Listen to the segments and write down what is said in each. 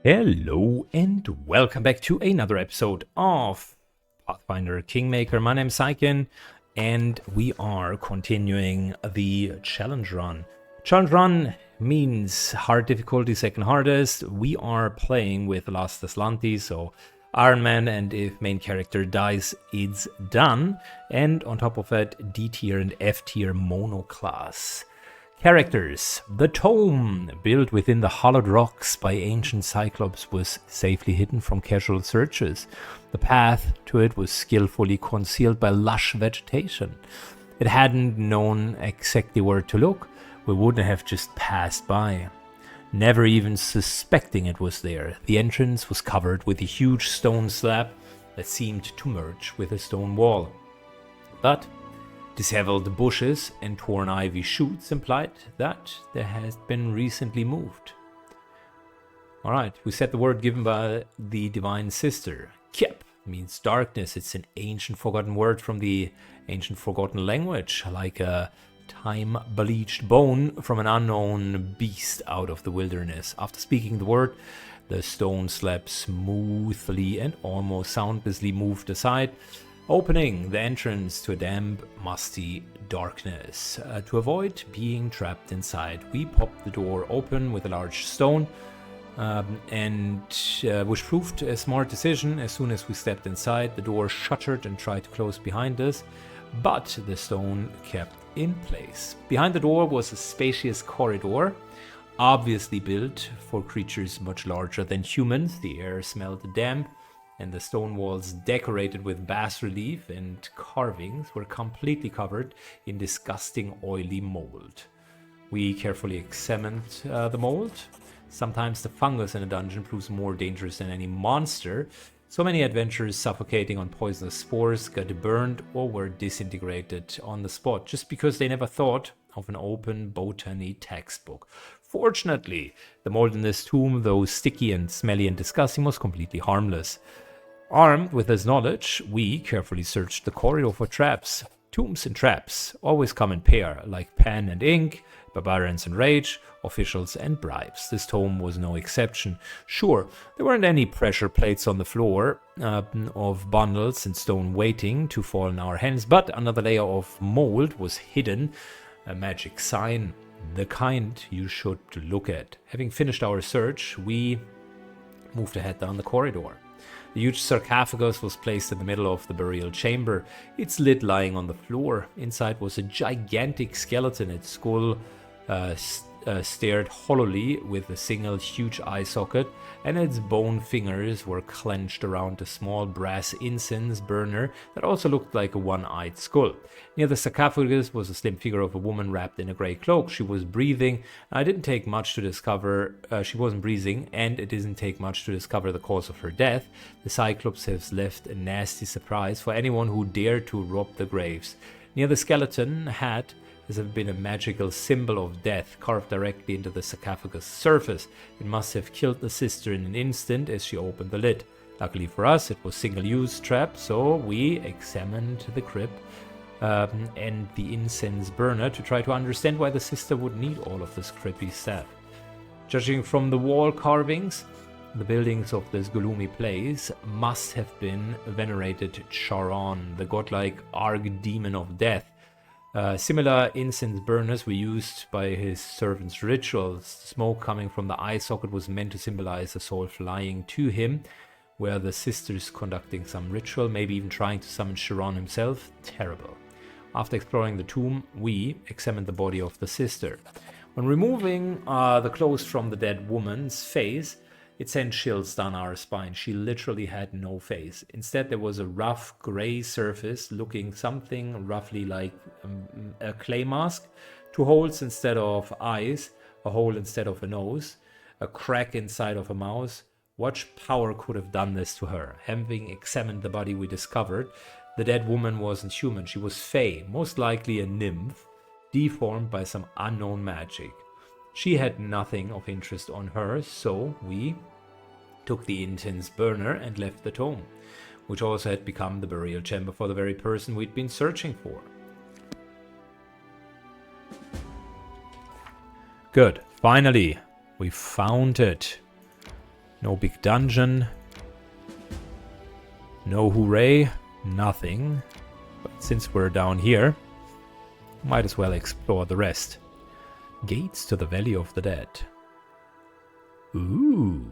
Hello and welcome back to another episode of Pathfinder Kingmaker. My name is Saiken and we are continuing the challenge run. Challenge run means hard difficulty, second hardest. We are playing with Last Azlanti, so Iron Man, and if main character dies, it's done. And on top of that, D tier and F tier mono class. Characters. The tome, built within the hollowed rocks by ancient Cyclops, was safely hidden from casual searchers. The path to it was skillfully concealed by lush vegetation. It hadn't known exactly where to look, we wouldn't have just passed by. Never even suspecting it was there, the entrance was covered with a huge stone slab that seemed to merge with a stone wall. But disheveled bushes and torn ivy shoots implied that there has been recently moved. Alright, we said the word given by the divine sister. Kyep means darkness. It's an ancient forgotten word from the ancient forgotten language, like a time-bleached bone from an unknown beast out of the wilderness. After speaking the word, the stone slab smoothly and almost soundlessly moved aside, opening the entrance to a damp, musty darkness. To avoid being trapped inside, we popped the door open with a large stone, which proved a smart decision. As soon as we stepped inside, the door shuttered and tried to close behind us, but the stone kept in place. Behind the door was a spacious corridor, obviously built for creatures much larger than humans. The air smelled damp, and the stone walls, decorated with bas-relief and carvings, were completely covered in disgusting oily mold. We carefully examined the mold. Sometimes the fungus in a dungeon proves more dangerous than any monster. So many adventurers suffocating on poisonous spores got burned or were disintegrated on the spot just because they never thought of an open botany textbook. Fortunately, the mold in this tomb, though sticky and smelly and disgusting, was completely harmless. Armed with this knowledge, we carefully searched the corridor for traps. Tombs and traps always come in pair, like pen and ink, barbarians and rage, officials and bribes. This tome was no exception. Sure, there weren't any pressure plates on the floor of bundles and stone waiting to fall in our hands, but another layer of mold was hidden, a magic sign, the kind you should look at. Having finished our search, we moved ahead down the corridor. The huge sarcophagus was placed in the middle of the burial chamber, its lid lying on the floor. Inside was a gigantic skeleton. Its skull stared hollowly with a single huge eye socket, and its bone fingers were clenched around a small brass incense burner that also looked like a one-eyed skull. Near the sarcophagus was a slim figure of a woman wrapped in a grey cloak. She was breathing. I didn't take much to discover she wasn't breathing, and it didn't take much to discover the cause of her death. The Cyclops has left a nasty surprise for anyone who dared to rob the graves. Near the skeleton had been a magical symbol of death carved directly into the sarcophagus surface. It must have killed the sister in an instant as she opened the lid. Luckily for us, it was single-use trap, so we examined the crypt and the incense burner to try to understand why the sister would need all of this creepy stuff. Judging from the wall carvings, the buildings of this gloomy place must have been venerated Charon, the godlike archdemon of death. Similar incense burners were used by his servants' rituals. Smoke coming from the eye socket was meant to symbolize a soul flying to him, where the sisters conducting some ritual, maybe even trying to summon Charon himself. Terrible. After exploring the tomb, we examined the body of the sister. When removing the clothes from the dead woman's face, it sent chills down our spine. She literally had no face. Instead, there was a rough gray surface looking something roughly like a clay mask, two holes instead of eyes, a hole instead of a nose, a crack inside of a mouth. What power could have done this to her? Having examined the body, we discovered the dead woman wasn't human. She was fey, most likely a nymph, deformed by some unknown magic. She had nothing of interest on her, so we took the incense burner and left the tomb, which also had become the burial chamber for the very person we'd been searching for. Good. Finally, we found it. No big dungeon. No hooray. Nothing. But since we're down here, might as well explore the rest. Gates to the Valley of the Dead. Ooh.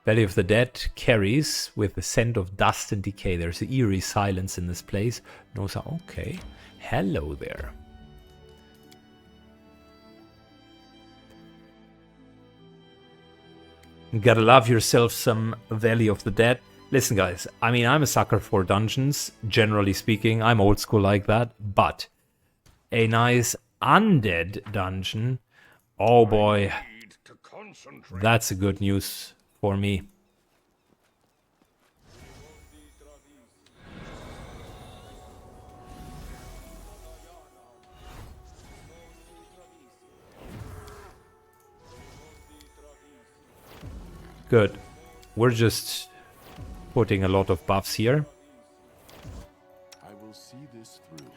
Valley of the Dead carries with the scent of dust and decay. There's an eerie silence in this place. No sound. Okay. Hello there. You gotta love yourself some Valley of the Dead. Listen, guys, I mean, I'm a sucker for dungeons, generally speaking. I'm old school like that. But a nice undead dungeon, oh boy, that's a good news for me. Good. We're just putting a lot of buffs here. I will see this through.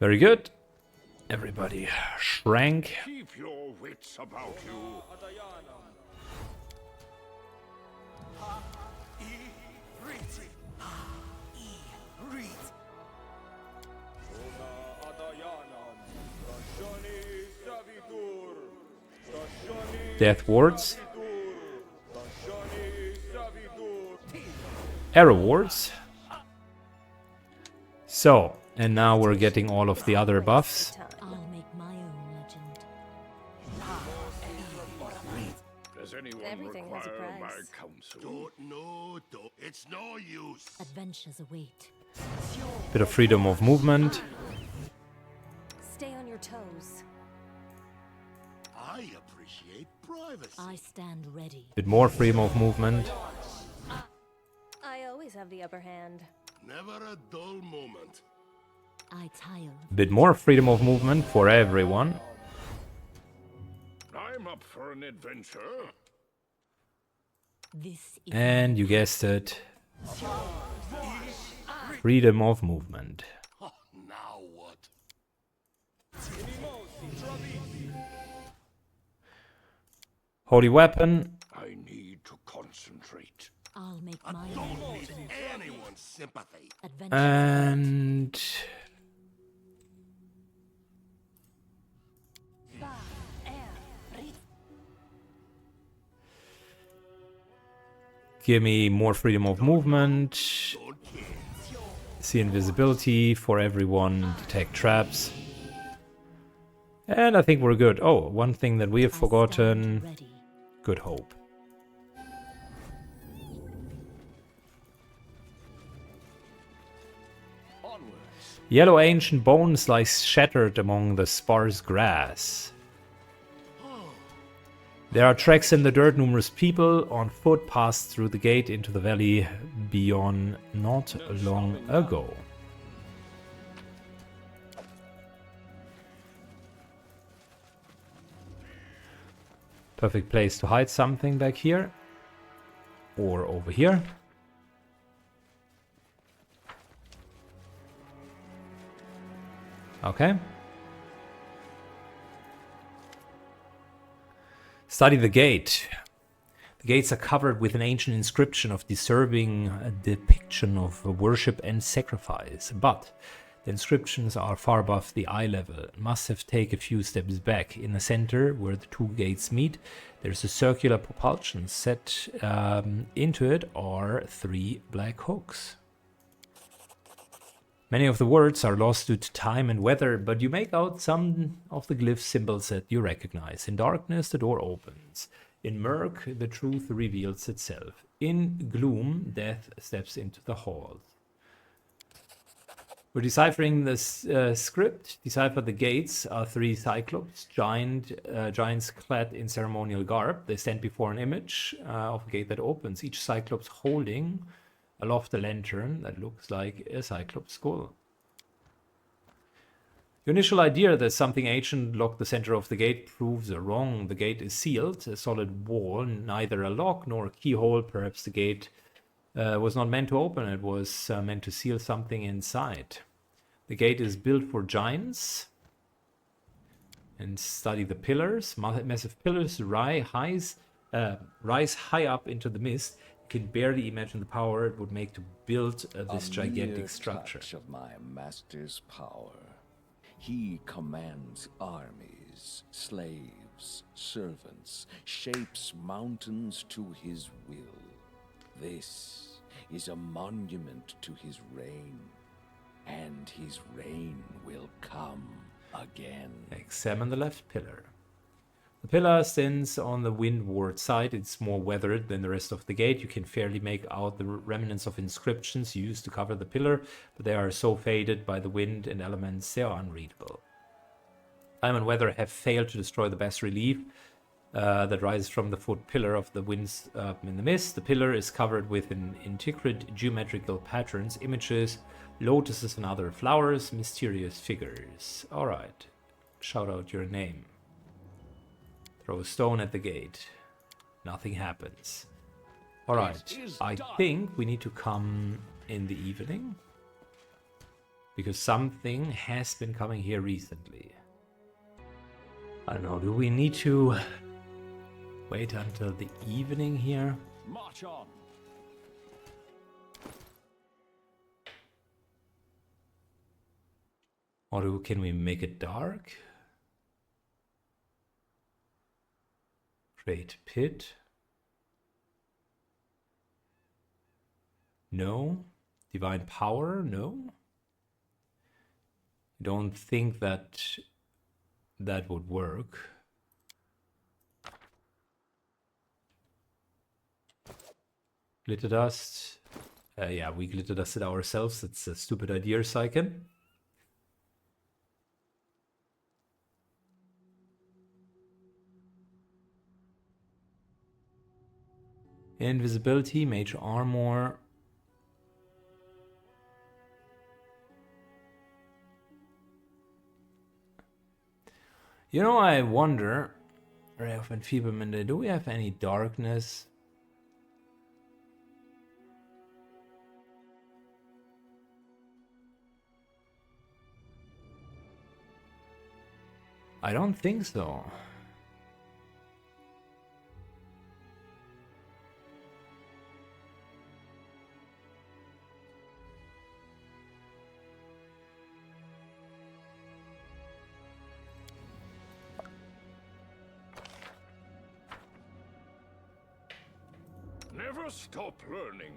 Very good. Everybody shrank. Keep your wits about you. Death wards. Arrow wards. So, and now we're getting all of the other buffs. I'll make my own legend. Does anyone Everything has a require my price. counsel? Don't. It's no use. Adventures await. Bit of freedom of movement. Stay on your toes. I appreciate privacy. I stand ready. Bit more freedom of movement. I always have the upper hand. Never a dull moment. I tire. Bit more freedom of movement for everyone. I'm up for an adventure. This is And you guessed it. Freedom of movement. Now what? Holy weapon. I need to concentrate. I'll make my Don't own need legend. anyone's sympathy. Adventures And give me more freedom of movement. Don't care. See invisibility for everyone. Detect traps. And I think we're good. Oh, one thing that we have I forgotten. stand ready. Good hope. Yellow ancient bones lie shattered among the sparse grass. There are tracks in the dirt. Numerous people on foot passed through the gate into the valley beyond not long ago. Perfect place to hide something back here. Or over here. Okay. Study the gate. The gates are covered with an ancient inscription of disturbing depiction of worship and sacrifice, but the inscriptions are far above the eye level. Must have taken a few steps back. In the center, where the two gates meet, there's a circular propulsion. Set into it are 3 black hooks. Many of the words are lost due to time and weather, but you make out some of the glyph symbols that you recognize. In darkness, the door opens. In murk, the truth reveals itself. In gloom, death steps into the hall. We're deciphering this script. Decipher the gates are 3 cyclops, giants clad in ceremonial garb. They stand before an image of a gate that opens. Each cyclops holding aloft a lantern that looks like a cyclops skull. Your initial idea that something ancient locked the center of the gate proves wrong. The gate is sealed, a solid wall, neither a lock nor a keyhole. Perhaps the gate was not meant to open, it was meant to seal something inside. The gate is built for giants. And study the pillars. Massive pillars rise high up into the mist. You can barely imagine the power it would make to build this gigantic structure. Touch of my master's power. He commands armies, slaves, servants, shapes mountains to his will. This is a monument to his reign, and his reign will come again. Examine the left pillar. The pillar stands on the windward side. It's more weathered than the rest of the gate. You can fairly make out the remnants of inscriptions used to cover the pillar, but they are so faded by the wind and elements they are unreadable. Time and weather have failed to destroy the bas relief that rises from the foot pillar of the winds in the mist. The pillar is covered with intricate geometrical patterns, images, lotuses and other flowers, mysterious figures. Alright, shout out your name. Throw a stone at the gate. Nothing happens. Alright, I think we need to come in the evening. Because something has been coming here recently. I don't know, do we need to wait until the evening here? March on. Or can we make it dark? Great pit. No. Divine power? No. I don't think that that would work. Glitter dust. Yeah, we glitter dusted ourselves. It's a stupid idea, Syken. Invisibility, mage armor. You know, I wonder, Ray of Enfeeblement, do we have any darkness? I don't think so. Never stop learning.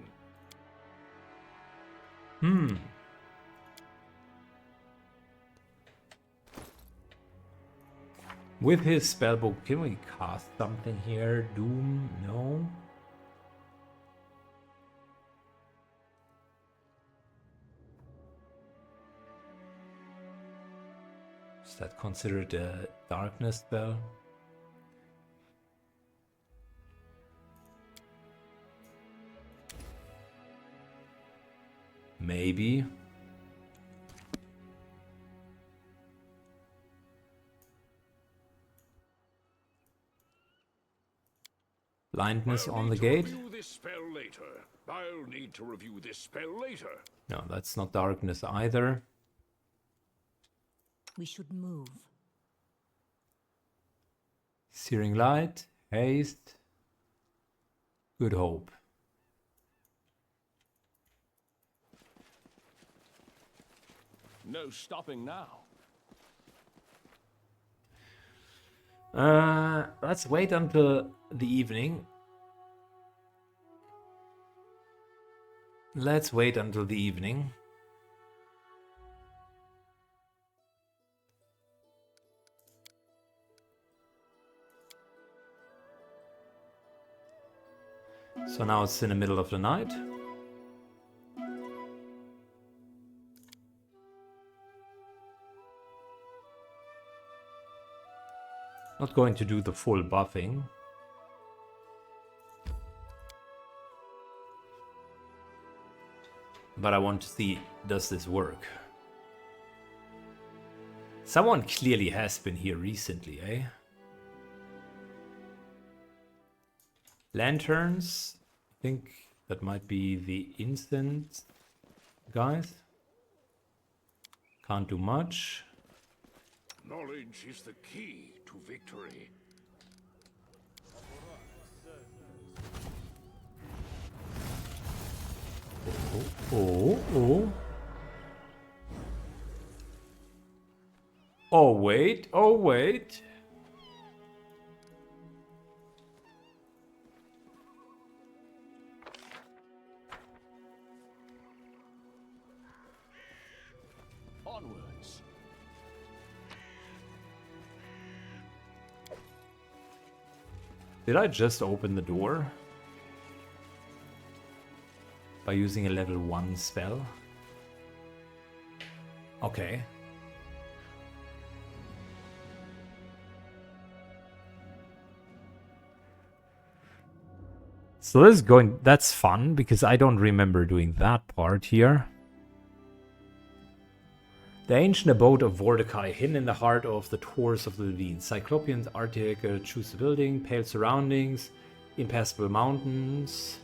With his spellbook, can we cast something here? Doom? No. Is that considered a darkness spell? Maybe. Blindness on the gate? Review this spell later. I'll need to review this spell later. No, that's not darkness either. We should move. Searing light, haste, good hope. No stopping now. Let's wait until the evening. Let's wait until the evening. So now it's in the middle of the night. Not going to do the full buffing. But I want to see, does this work? Someone clearly has been here recently, eh? Lanterns. I think that might be the instant guys. Can't do much. Knowledge is the key to victory. Oh. Oh, wait. Onwards. Did I just open the door? By using a level 1 spell? Okay. So this is going... That's fun, because I don't remember doing that part here. The ancient abode of Vordakai, hidden in the heart of the Tors of the Levine. Cyclopean architecture, choose the building, pale surroundings, impassable mountains.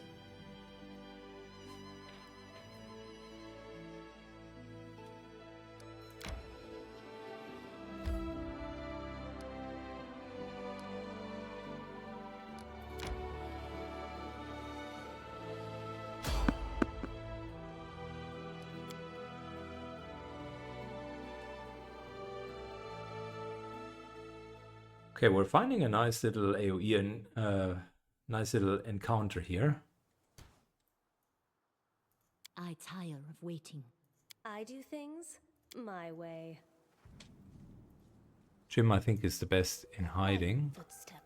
Okay, we're finding a nice little AoE and nice little encounter here. I tire of waiting. I do things my way. Jim, I think, is the best in hiding. Footsteps.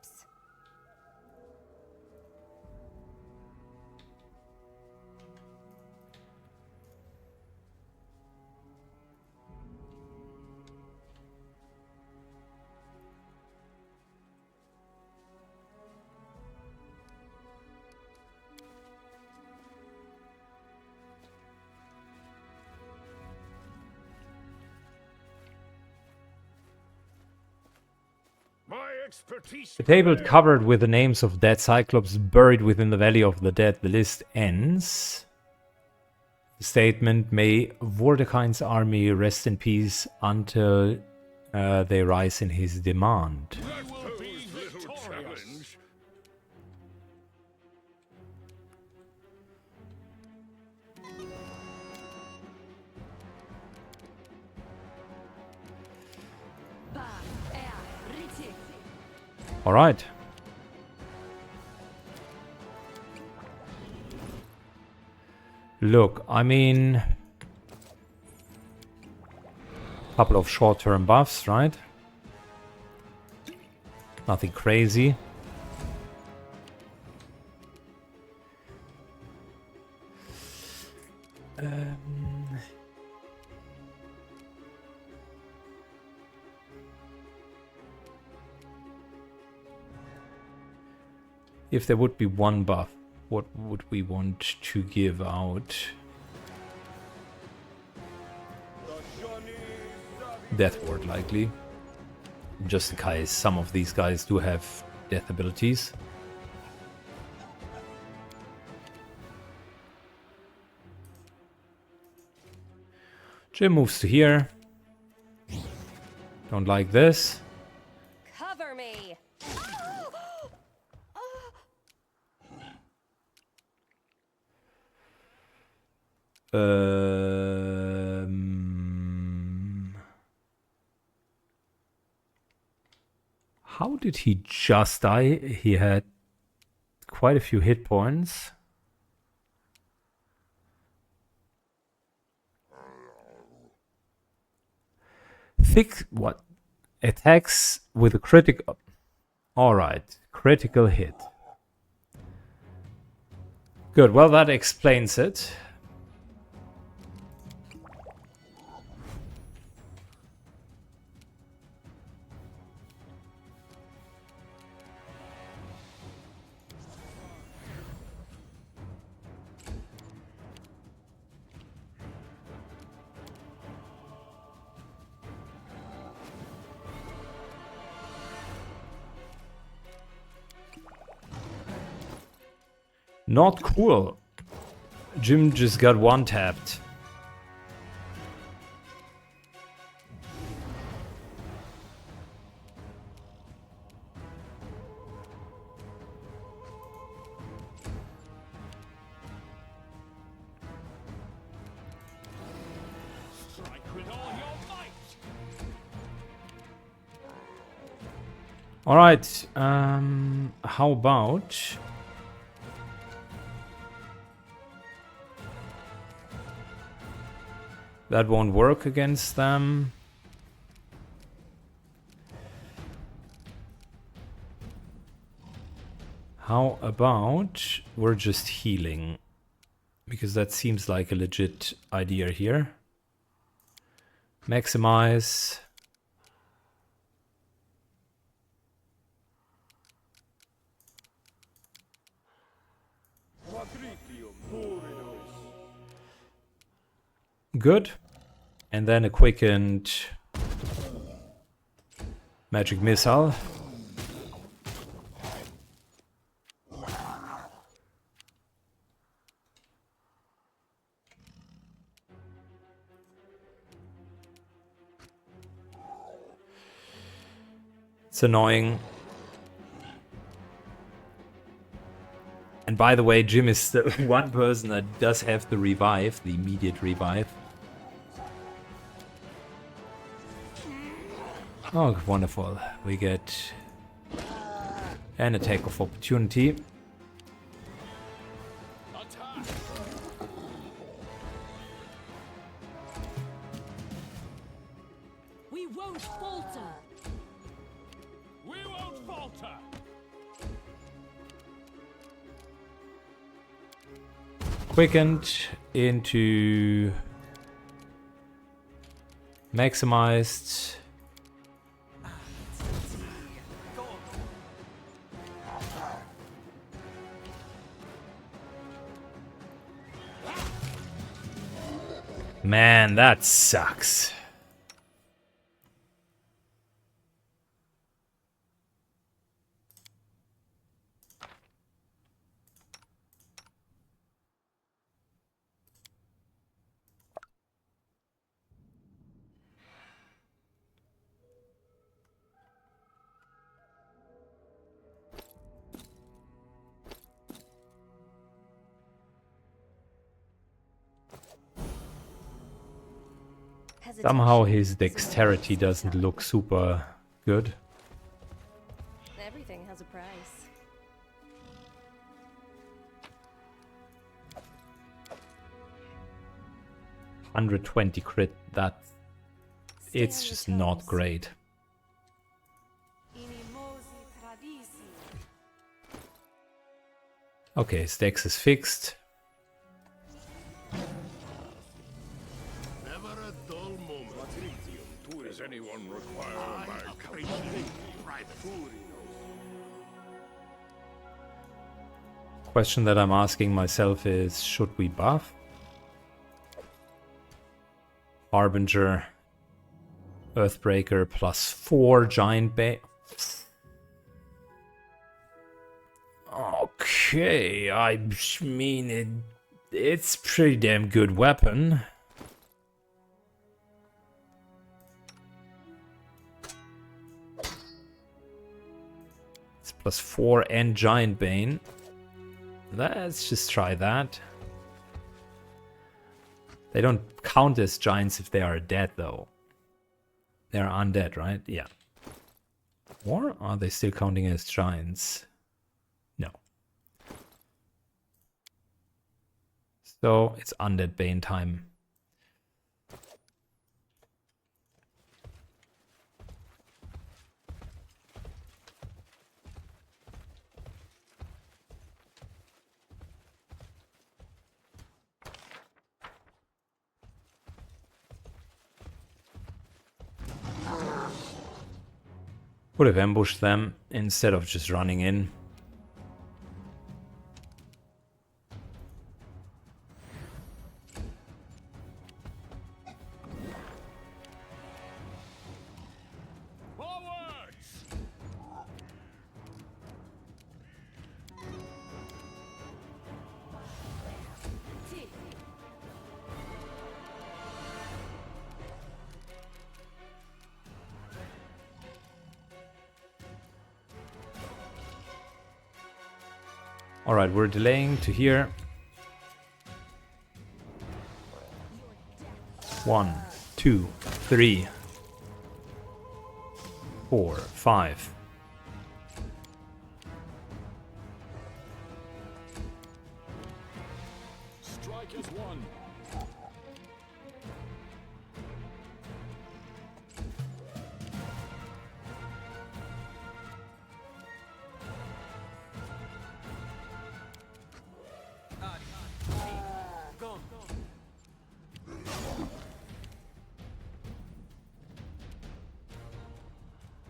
My expertise. The table covered with the names of dead Cyclops buried within the Valley of the Dead. The list ends. The statement, may Vordakai's army rest in peace until they rise in his demand. That posed little challenge. All right. Look, I mean, couple of short-term buffs, right? Nothing crazy. If there would be one buff, what would we want to give out? Death Ward, likely. Just in case some of these guys do have death abilities. Jim moves to here. Don't like this. Cover me. How did he just die? He had quite a few hit points. Thick what? Attacks with a critical. Alright, critical hit. Good, well that explains it. Not cool. Jim just got one tapped. Strike with all your might. All right. How about that won't work against them. How about we're just healing? Because that seems like a legit idea here. Maximize. Good. And then a quickened magic missile. It's annoying. And by the way, Jim is the one person that does have the revive, the immediate revive. Oh, wonderful. We get an attack of opportunity. Attack. We won't falter. We won't falter. Quickened into maximized. Man, that sucks. Somehow his dexterity doesn't look super good. Everything has a price. $120 crit, that it's just not great. Okay, his dex is fixed. Never a dull moment. Does anyone require a mag? Question that I'm asking myself is, should we buff? Harbinger, Earthbreaker +4, Giant Bay. Okay, I mean it's pretty damn good weapon. It's +4 and Giant Bane. Let's just try that. They don't count as giants if they are dead, though. They're undead, right? Yeah. Or are they still counting as giants? No. So it's undead Bane time. Would have ambushed them instead of just running in. Forwards. Alright, we're delaying to here. 1, 2, 3, 4, 5. Strike as one.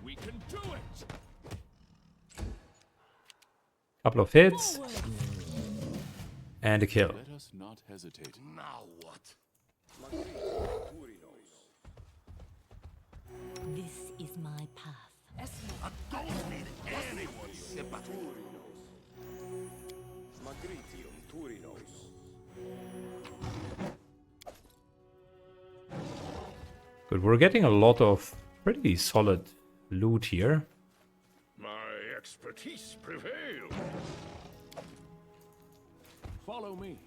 We can do it. Couple of hits. And a kill. Let us not hesitate. Now what? This is my path. I don't need anyone's sympathy. Magritium Turinos. Good, we're getting a lot of pretty solid loot here. My expertise prevailed. Follow me.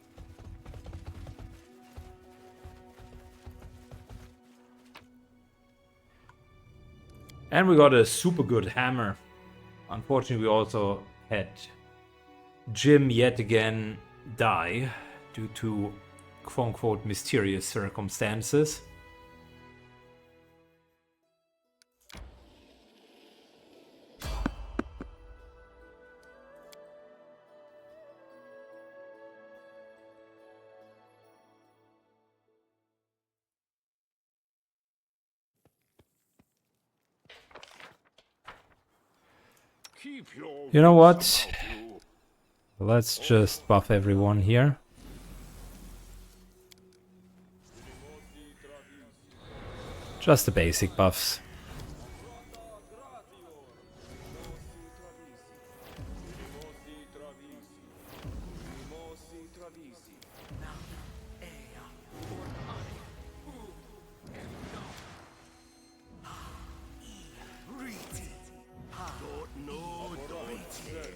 And we got a super good hammer. Unfortunately, we also had Jim yet again die due to quote-unquote mysterious circumstances. Keep your You know what? wits about you. Let's just buff everyone here. Just the basic buffs.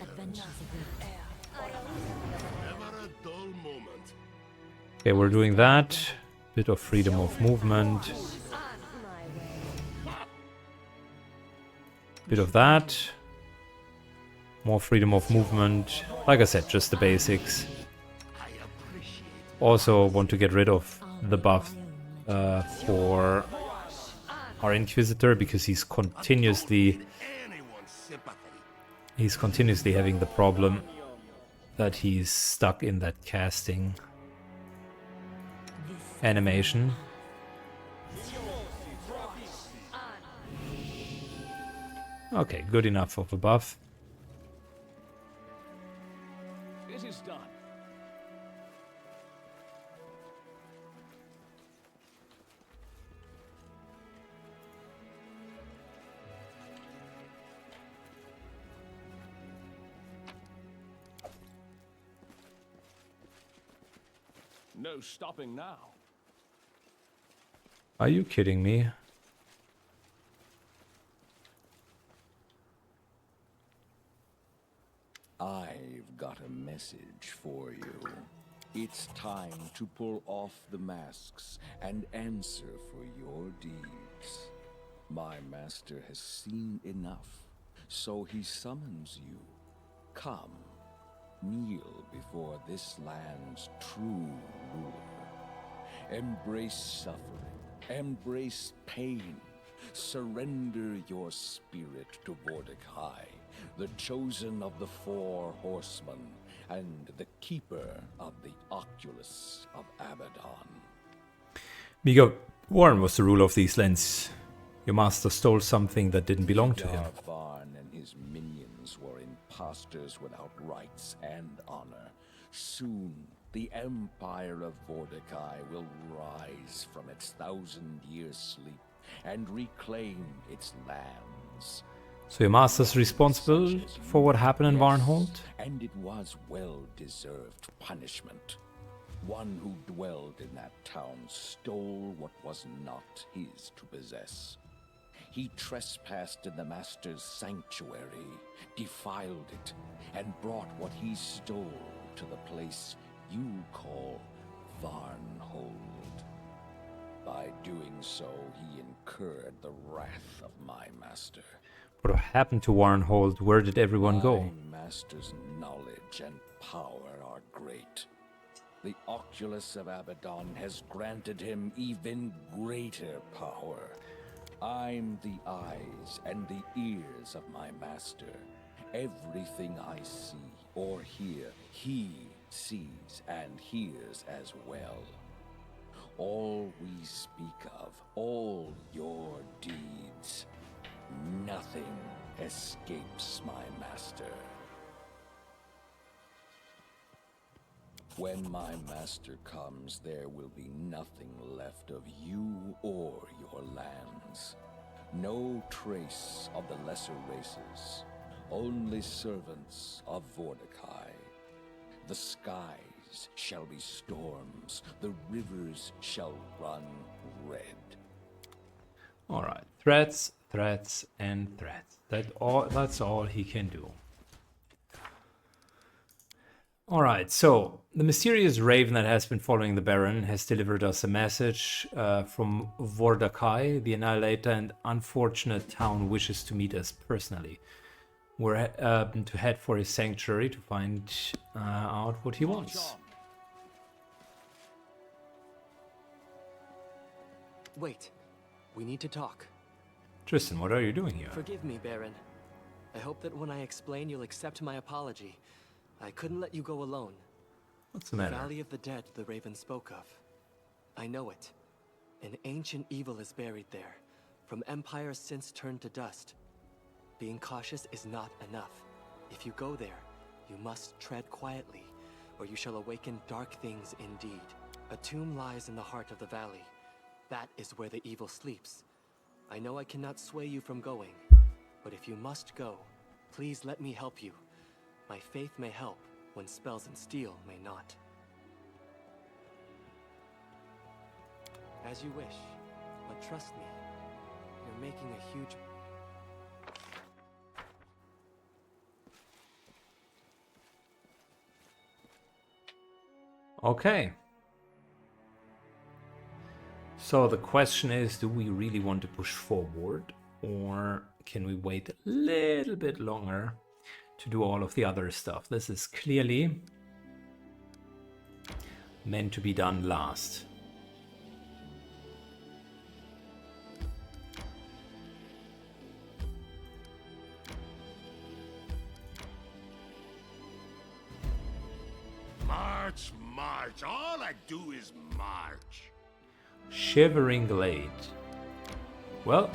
Adventures await. Never a dull moment. Okay, we're doing that. Bit of freedom of movement. My way. Bit of that. More freedom of movement. Like I said, just the basics. Also want to get rid of the buff for our Inquisitor because he's continuously Anyone's sympathy. having the problem that he's stuck in that casting animation. Okay, good enough of a buff. It is done. No stopping now. Are you kidding me? I've got a message for you. It's time to pull off the masks and answer for your deeds. My master has seen enough, so he summons you. Come, kneel before this land's true ruler. Embrace suffering, embrace pain. Surrender your spirit to Mordecai, the chosen of the 4 horsemen, and the keeper of the Oculus of Abaddon. Migo, Warren was the ruler of these lands. Your master stole something that didn't belong to him. Darvarn and his minions were impostors without rights and honor. Soon, the empire of Mordecai will rise from its 1,000-year sleep and reclaim its lands. So your master's responsible for what happened in Varnhold? And it was well-deserved punishment. One who dwelled in that town stole what was not his to possess. He trespassed in the Master's sanctuary, defiled it, and brought what he stole to the place you call Varnhold. By doing so, he incurred the wrath of my master. What happened to Warrenhold? Where did everyone go? My master's knowledge and power are great. The Oculus of Abaddon has granted him even greater power. I'm the eyes and the ears of my master. Everything I see or hear, he sees and hears as well. All we speak of, all your deeds, nothing escapes my master. When my master comes, there will be nothing left of you or your lands. No trace of the lesser races. Only servants of Vordakai. The skies shall be storms. The rivers shall run red. Alright. Threats, threats, and threats. That's all he can do. Alright, so the mysterious raven that has been following the Baron has delivered us a message from Vordakai. The Annihilator and unfortunate town wishes to meet us personally. We're to head for his sanctuary to find out what he wants. Wait, we need to talk. Tristan, what are you doing here? Forgive me, Baron. I hope that when I explain, you'll accept my apology. I couldn't let you go alone. What's the matter? The Valley of the Dead the Raven spoke of. I know it. An ancient evil is buried there, from empires since turned to dust. Being cautious is not enough. If you go there, you must tread quietly, or you shall awaken dark things indeed. A tomb lies in the heart of the valley. That is where the evil sleeps. I know I cannot sway you from going, but if you must go, please let me help you. My faith may help when spells and steel may not. As you wish, but trust me, you're making a huge... Okay. So the question is, do we really want to push forward, or can we wait a little bit longer to do all of the other stuff? This is clearly meant to be done last. March, march. All I do is march. Shivering Glade. Well,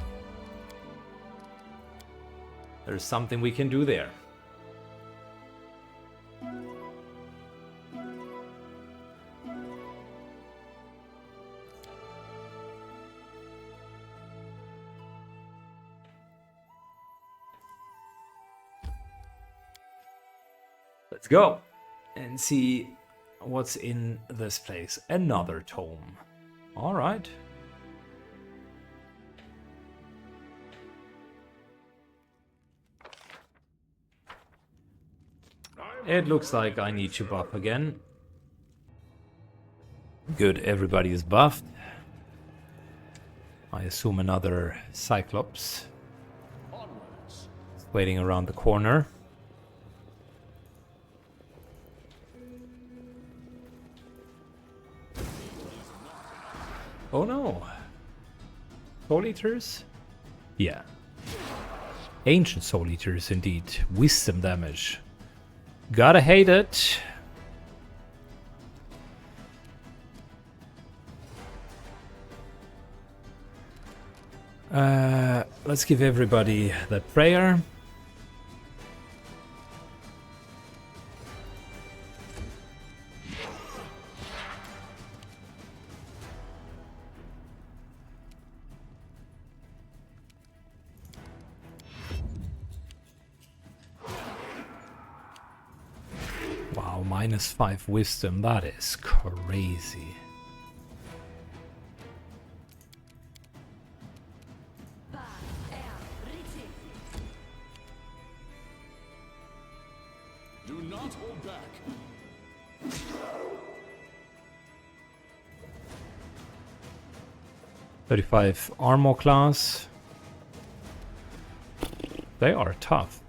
there's something we can do there. Let's go and see what's in this place. Another tome. All right. It looks like I need to buff again. Good, everybody is buffed. I assume another Cyclops Onwards. waiting around the corner. Oh no. Soul Eaters? Yeah. Ancient Soul Eaters indeed. Wisdom damage. Gotta hate it. Let's give everybody that prayer. Wow, -5 wisdom, that is crazy. Don't hold back. 35 armor class. They are tough.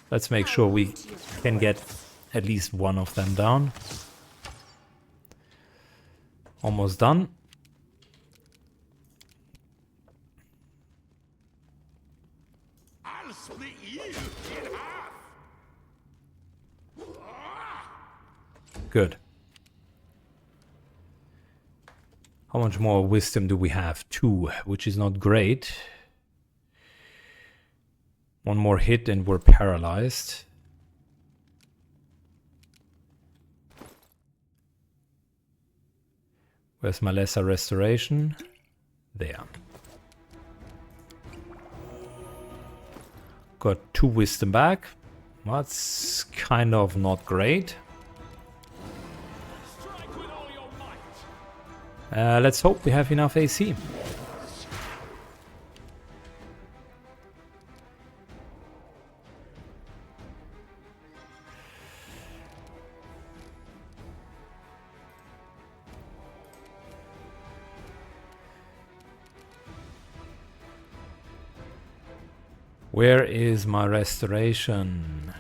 Let's make sure we can get at least one of them down. Almost done. I'll split you in half. Good. How much more wisdom do we have? 2, which is not great. One more hit and we're paralyzed. Where's my lesser restoration? There. Got 2 wisdom back. That's kind of not great. Strike with all your might. Let's hope we have enough AC. Where is my restoration?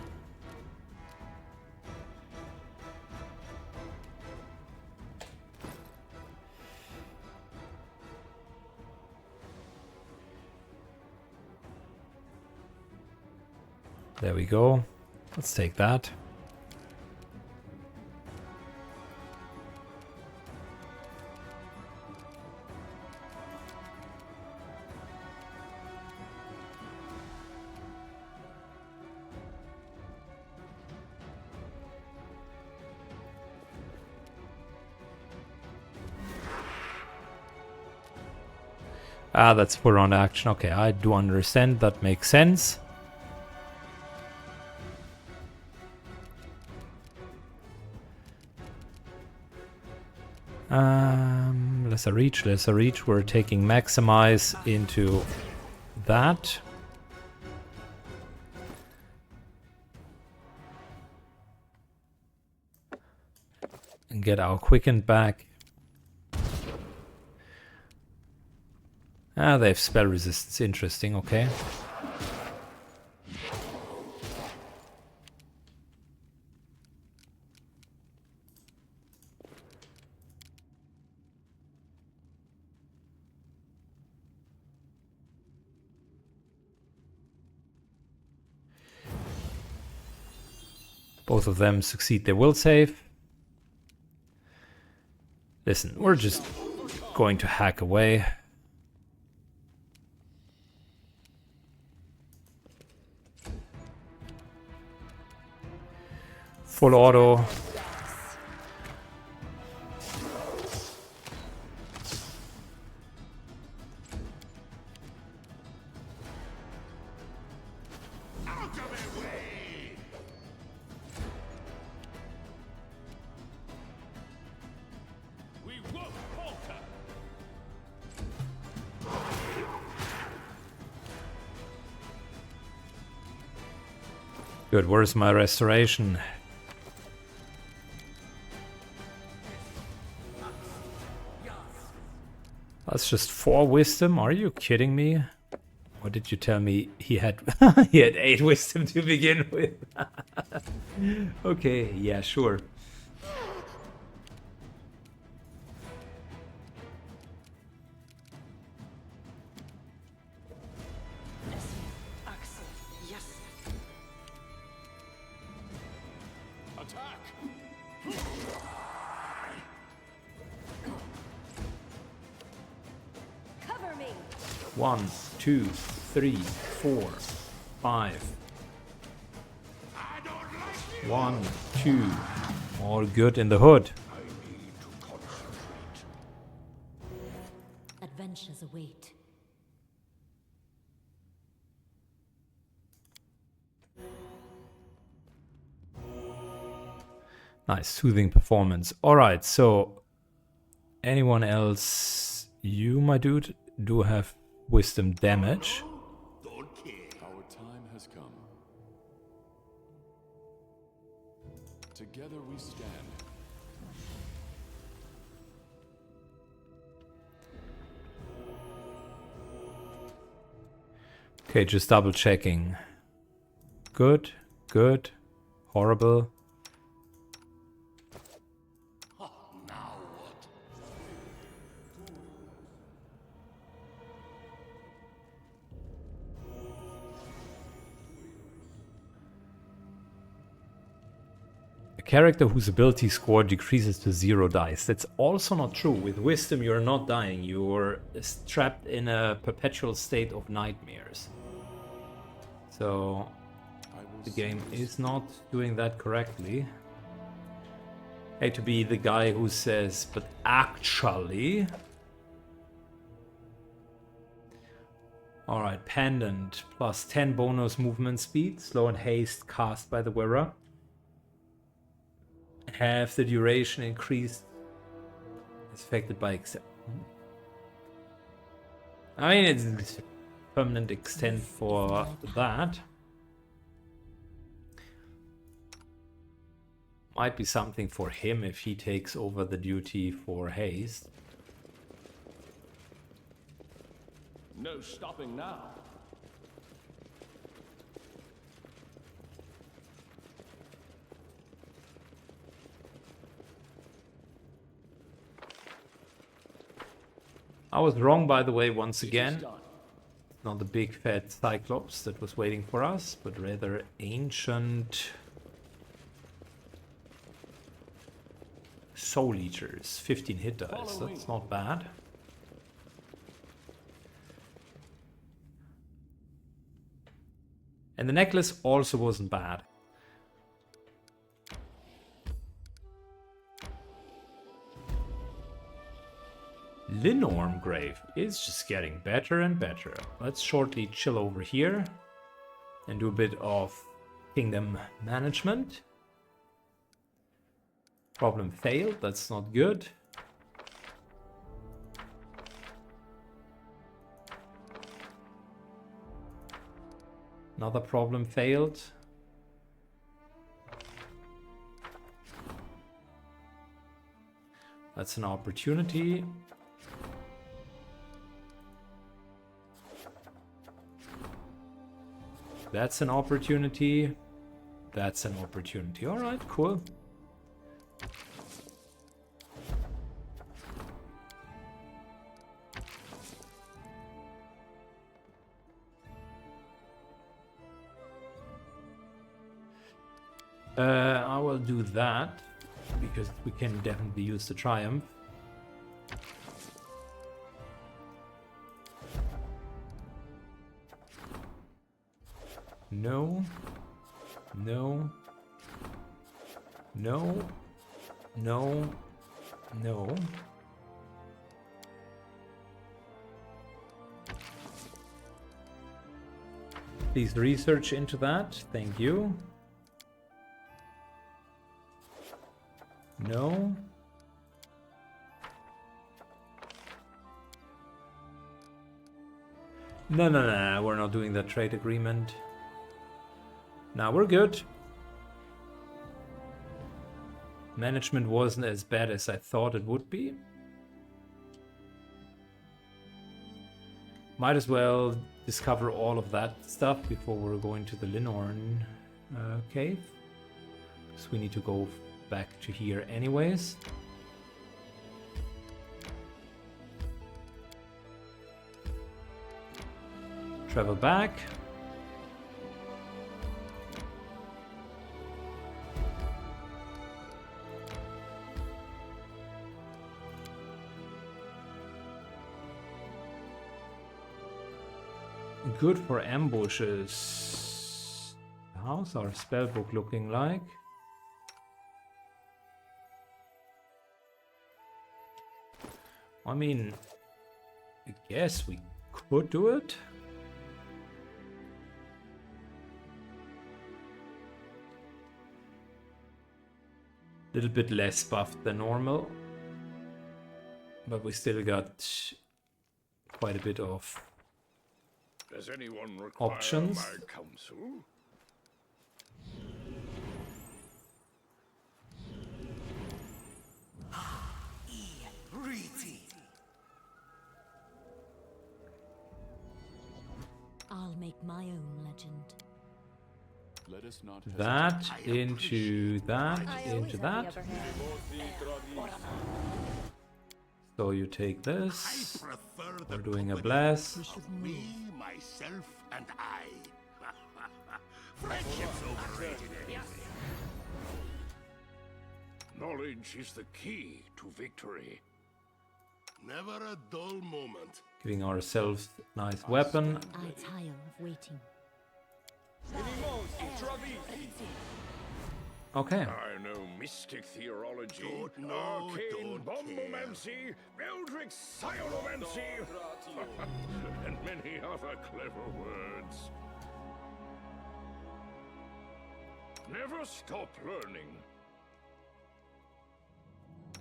There we go. Let's take that. Ah, that's full round action. Okay, I do understand. That makes sense. Lesser reach. We're taking maximize into that. And get our quickened back. Ah, they have spell resistance. Interesting, okay. Both of them succeed their will save. Listen, we're just going to hack away. Full auto. Out of my way. We won't falter. Good, where's my restoration? That's just 4 wisdom. Are you kidding me? Or did you tell me he had he had 8 wisdom to begin with? Okay, yeah, sure. Attack! Cover me. 1, 2, 3, 4, 5. 1, 2. All good in the hood. I need to concentrate. Adventures await. Nice, soothing performance. Alright, so anyone else? You, my dude, do have wisdom damage. Our time has come. Together we stand. Okay, just double checking. Good, good, horrible. A character whose ability score decreases to 0 dice. That's also not true. With wisdom, you're not dying. You're trapped in a perpetual state of nightmares. So the game is not doing that correctly. Hate to be the guy who says, but actually. Alright, Pendant. Plus 10 bonus movement speed. Slow and haste cast by the wearer. Have the duration increased. Is affected by I mean, it's permanent extent for that. Might be something for him if he takes over the duty for haste. No stopping now. I was wrong, by the way, once again. Not the big fat Cyclops that was waiting for us, but rather ancient Soul Eaters. 15 hit dice, that's not bad. And the necklace also wasn't bad. Linorm Grave is just getting better and better. Let's shortly chill over here and do a bit of kingdom management. Problem failed, that's not good. Another problem failed. That's an opportunity. That's an opportunity. That's an opportunity. All right, cool. I will do that because we can definitely use the triumph. No. No. No. No. No. Please research into that. Thank you. No. No, we're not doing that trade agreement. Now we're good. Management wasn't as bad as I thought it would be. Might as well discover all of that stuff before we're going to the Linorn cave. Because we need to go back to here anyways. Travel back. Good for ambushes. How's our spellbook looking like? I mean, I guess we could do it. Little bit less buffed than normal. But we still got quite a bit of Does anyone require options. my counsel? I'll make my own legend. Let us not that into that, I always into have that. the upper hand. So you take this. Prefer We're the doing a company blast. of me, myself, and I. Friendship's overrated anyway. Knowledge is the key to victory. Never a dull moment. Giving ourselves a nice weapon. I tire of waiting. Okay. I know mystic theology, Don't know, arcane don't bombomancy, eldritch sciomancy, and many other clever words. Never stop learning.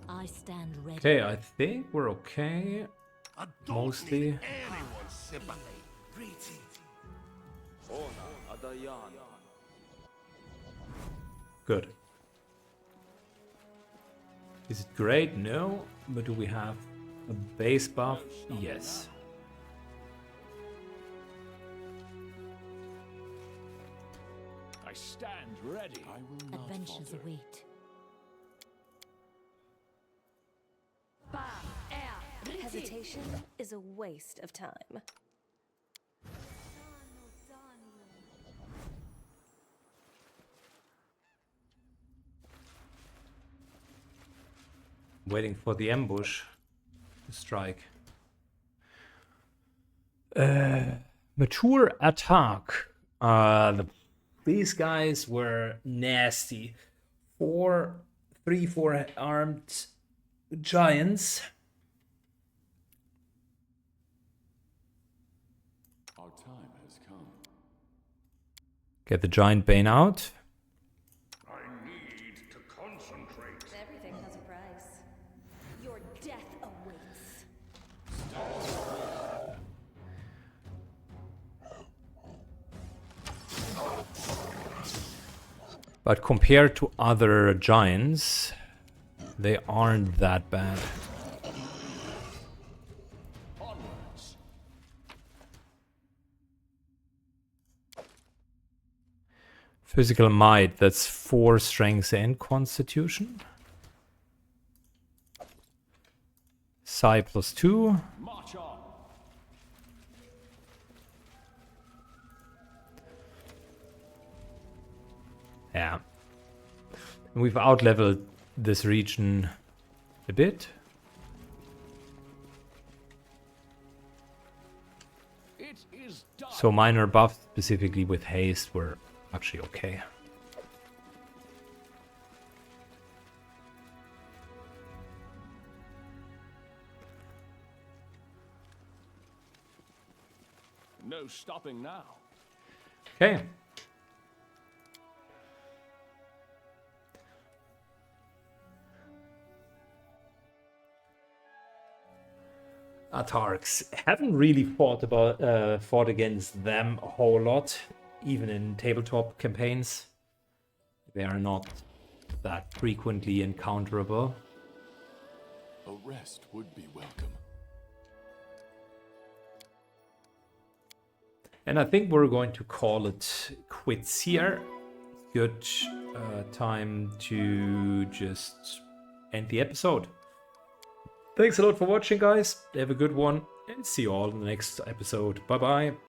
I stand ready. Okay, I think we're okay. I don't Mostly. need anyone's sympathy. Good. Is it great? No. But do we have a base buff? Yes. I stand ready. I will not Adventures falter. await. Hesitation is a waste of time. Waiting for the ambush to strike. Mature attack. These guys were nasty. 4 armed giants. Our time has come. Get the giant bane out. I need to concentrate. Everything has a price. Your death awaits. But compared to other giants, they aren't that bad. Onwards. Physical might, that's 4 strength and constitution. Psi +2. March on. Yeah. We've outleveled this region a bit. It is done. So minor buffs, specifically with haste, were actually okay. No stopping now. Okay. Atarks haven't really fought against them a whole lot, even in tabletop campaigns. They are not that frequently encounterable. A rest would be welcome. And I think we're going to call it quits here. Good time to just end the episode. Thanks a lot for watching, guys. Have a good one, and see you all in the next episode. Bye bye.